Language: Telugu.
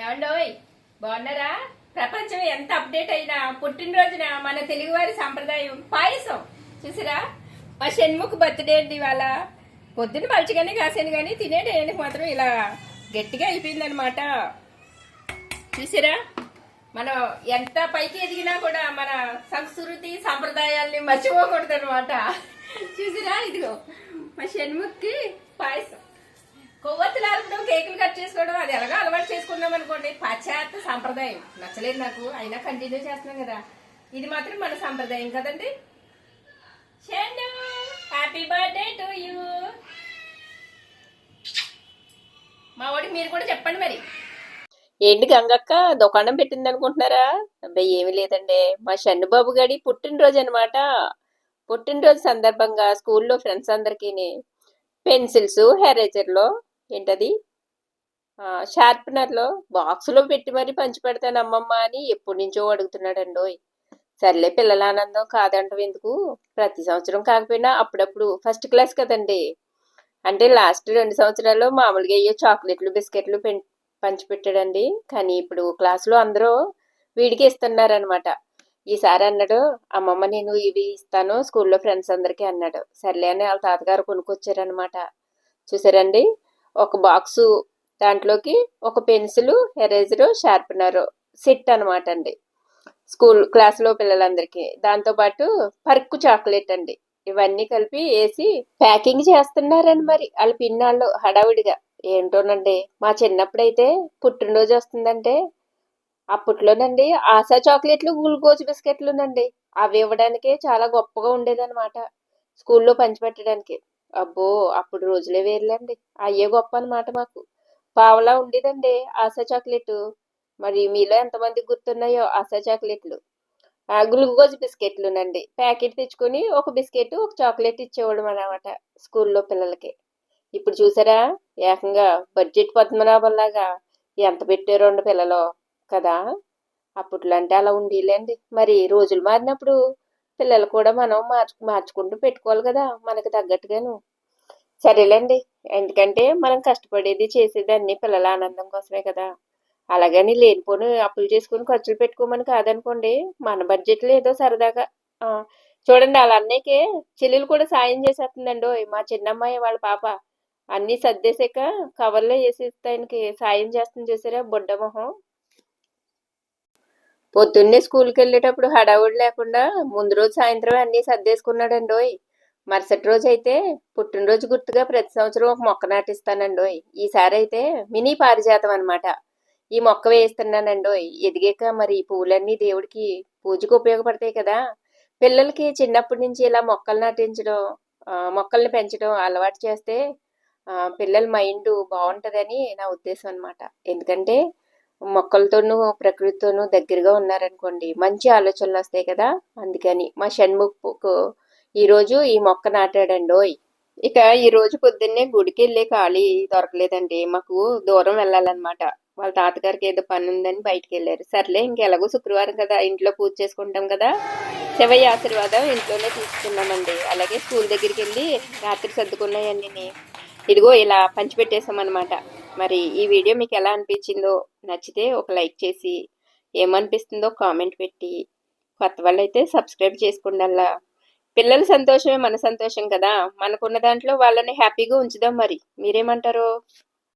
ఏమండోయ్, బాగున్నారా? ప్రపంచం ఎంత అప్డేట్ అయినా పుట్టినరోజున మన తెలుగువారి సంప్రదాయం పాయసం చూసిరా. మా షణ్ముఖ్ బర్త్డే అండి ఇవాళ. పొద్దున్న మలిచిగానే కాసాను కానీ తినే టైంకి మాత్రం ఇలా గట్టిగా అయిపోయిందనమాట. చూసిరా, మనం ఎంత పైకి ఎదిగినా కూడా మన సంస్కృతి సంప్రదాయాల్ని మర్చిపోకూడదు అనమాట. చూసిరా, ఇదిగో మా షణ్ముఖ్కి పాయసం. కొవ్వొత్తులు ఆర్పడం, కేకులు కట్ చేసుకోవడం అది ఎలాగో అలవాటు చేసుకున్నాం అనుకోండి. పాశ్చాత్య సంప్రదాయం నచ్చలేదు నాకు, అయినా కంటిన్యూ చేస్తున్నాం కదా. ఇది మాత్రం మన సంప్రదాయం కదండి. Happy birthday to you. మా వాడికి మీరు కూడా చెప్పండి మరి. ఏంటి గంగక్క దుకాణం పెట్టింది అనుకుంటున్నారా? అబ్బాయి ఏమీ లేదండి, మా షన్నుబాబు గారి పుట్టినరోజు అనమాట. పుట్టినరోజు సందర్భంగా స్కూల్లో ఫ్రెండ్స్ అందరికీ పెన్సిల్స్, హెరేజర్లో ఏంటది షార్ప్నర్లో బాక్సులో పెట్టి మరీ పంచి పెడతాను అమ్మమ్మ అని ఎప్పటి నుంచో అడుగుతున్నాడండోయ్. సర్లే, పిల్లల ఆనందం కాదంటాం ఎందుకు. ప్రతి సంవత్సరం కాకపోయినా అప్పుడప్పుడు ఫస్ట్ క్లాస్ కదండి. అంటే లాస్ట్ 2 సంవత్సరాల్లో మామూలుగా అయ్యే చాక్లెట్లు, బిస్కెట్లు పంచిపెట్టాడండి. కానీ ఇప్పుడు క్లాసులో అందరూ వీడికి ఇస్తున్నారనమాట. ఈసారి అన్నాడు, అమ్మమ్మ నేను ఇవి ఇస్తాను స్కూల్లో ఫ్రెండ్స్ అందరికీ అన్నాడు. సర్లే అని వాళ్ళ తాతగారు కొనుక్కొచ్చారనమాట. చూసారండి, ఒక బాక్సు, దాంట్లోకి ఒక పెన్సిల్, ఎరేజరు, షార్ప్నరు సెట్ అనమాట అండి స్కూల్ క్లాస్లో పిల్లలందరికీ. దాంతోపాటు పర్కు చాక్లెట్ అండి. ఇవన్నీ కలిపి వేసి ప్యాకింగ్ చేస్తున్నారని మరి వాళ్ళ పిన్నాళ్ళు హడావిడిగా. ఏంటోనండి, మా చిన్నప్పుడైతే పుట్టినరోజు వస్తుందంటే అప్పట్లోనండి ఆశా చాక్లెట్లు, గ్లూకోజ్ బిస్కెట్లునండి. అవి ఇవ్వడానికే చాలా గొప్పగా ఉండేదన్నమాట స్కూల్లో పంచిపెట్టడానికి. అబ్బో, అప్పుడు రోజులే వేర్లేండి. అయ్యే గొప్ప అనమాట మాకు. పావలా ఉండేదండి ఆశా చాక్లెట్. మరి మీలో ఎంతమందికి గుర్తున్నాయో ఆశా చాక్లెట్లు. గ్లూకోజ్ బిస్కెట్లునండి, ప్యాకెట్ తెచ్చుకొని ఒక బిస్కెట్, ఒక చాక్లెట్ ఇచ్చేవాడు అనమాట స్కూల్లో పిల్లలకి. ఇప్పుడు చూసారా, ఏకంగా బడ్జెట్ పద్మనాభంలాగా ఎంత పెట్టారండి పిల్లలు కదా. అప్పట్లో అంటే అలా ఉండేలేండి. మరి రోజులు మారినప్పుడు పిల్లలు కూడా మనం మార్చుకుంటూ పెట్టుకోవాలి కదా మనకు తగ్గట్టుగాను. సరేలేండి, ఎందుకంటే మనం కష్టపడేది చేసేది అన్ని పిల్లల ఆనందం కోసమే కదా. అలాగని లేనిపోని అప్పులు చేసుకుని ఖర్చులు పెట్టుకోమని కాదనుకోండి. మన బడ్జెట్లో ఏదో సరదాగా చూడండి, వాళ్ళ అన్నయ్యకి చెల్లెలు కూడా సాయం చేసేస్తుందండి. మా చిన్నమ్మాయి వాళ్ళ పాప అన్నీ సర్దేశాక కవర్లో వేసేస్తానికి సాయం చేస్తుంది. చూసారా బుడ్డ మొహం. పొద్దున్నే స్కూల్కి వెళ్ళేటప్పుడు హడావుడి లేకుండా ముందు రోజు సాయంత్రం అన్నీ సర్దేసుకున్నాడండోయ్. మరుసటి రోజు అయితే పుట్టినరోజు గుర్తుగా ప్రతి సంవత్సరం ఒక మొక్క నాటిస్తానండోయ్. ఈసారి అయితే మినీ పారిజాతం అనమాట. ఈ మొక్క వేస్తున్నానండోయ్. ఎదిగాక మరి ఈ పూలన్నీ దేవుడికి పూజకు ఉపయోగపడతాయి కదా. పిల్లలకి చిన్నప్పటి నుంచి ఇలా మొక్కలు నాటించడం, మొక్కల్ని పెంచడం అలవాటు చేస్తే పిల్లల మైండ్ బాగుంటుందని నా ఉద్దేశం అనమాట. ఎందుకంటే మొక్కలతోనూ ప్రకృతితోనూ దగ్గరగా ఉన్నారనుకోండి, మంచి ఆలోచనలు వస్తాయి కదా. అందుకని మా షణ్ముఖ్ ఈరోజు ఈ మొక్క నాటాడండోయ్. ఇక ఈ రోజు పొద్దున్నే గుడికి వెళ్ళే ఖాళీ దొరకలేదండి. మాకు దూరం వెళ్ళాలన్నమాట. వాళ్ళ తాతగారికి ఏదో పని ఉందని బయటికి వెళ్ళారు. సర్లే, ఇంకెలాగో శుక్రవారం కదా, ఇంట్లో పూజ చేసుకుంటాం కదా, శివయ్య ఆశీర్వాదం ఇంట్లోనే తీసుకున్నామండి. అలాగే స్కూల్ దగ్గరికి వెళ్ళి రాత్రి సర్దుకున్నాయన్నీ ఇదిగో ఇలా పంచిపెట్టేసామన్నమాట. మరి ఈ వీడియో మీకు ఎలా అనిపించిందో, నచ్చితే ఒక లైక్ చేసి, ఏమనిపిస్తుందో కామెంట్ పెట్టి, కొత్త వాళ్ళైతే సబ్స్క్రైబ్ చేసుకోండి. పిల్లల సంతోషమే మన సంతోషం కదా. మనకున్న దాంట్లో వాళ్ళని హ్యాపీగా ఉంచుదాం. మరి మీరేమంటారు?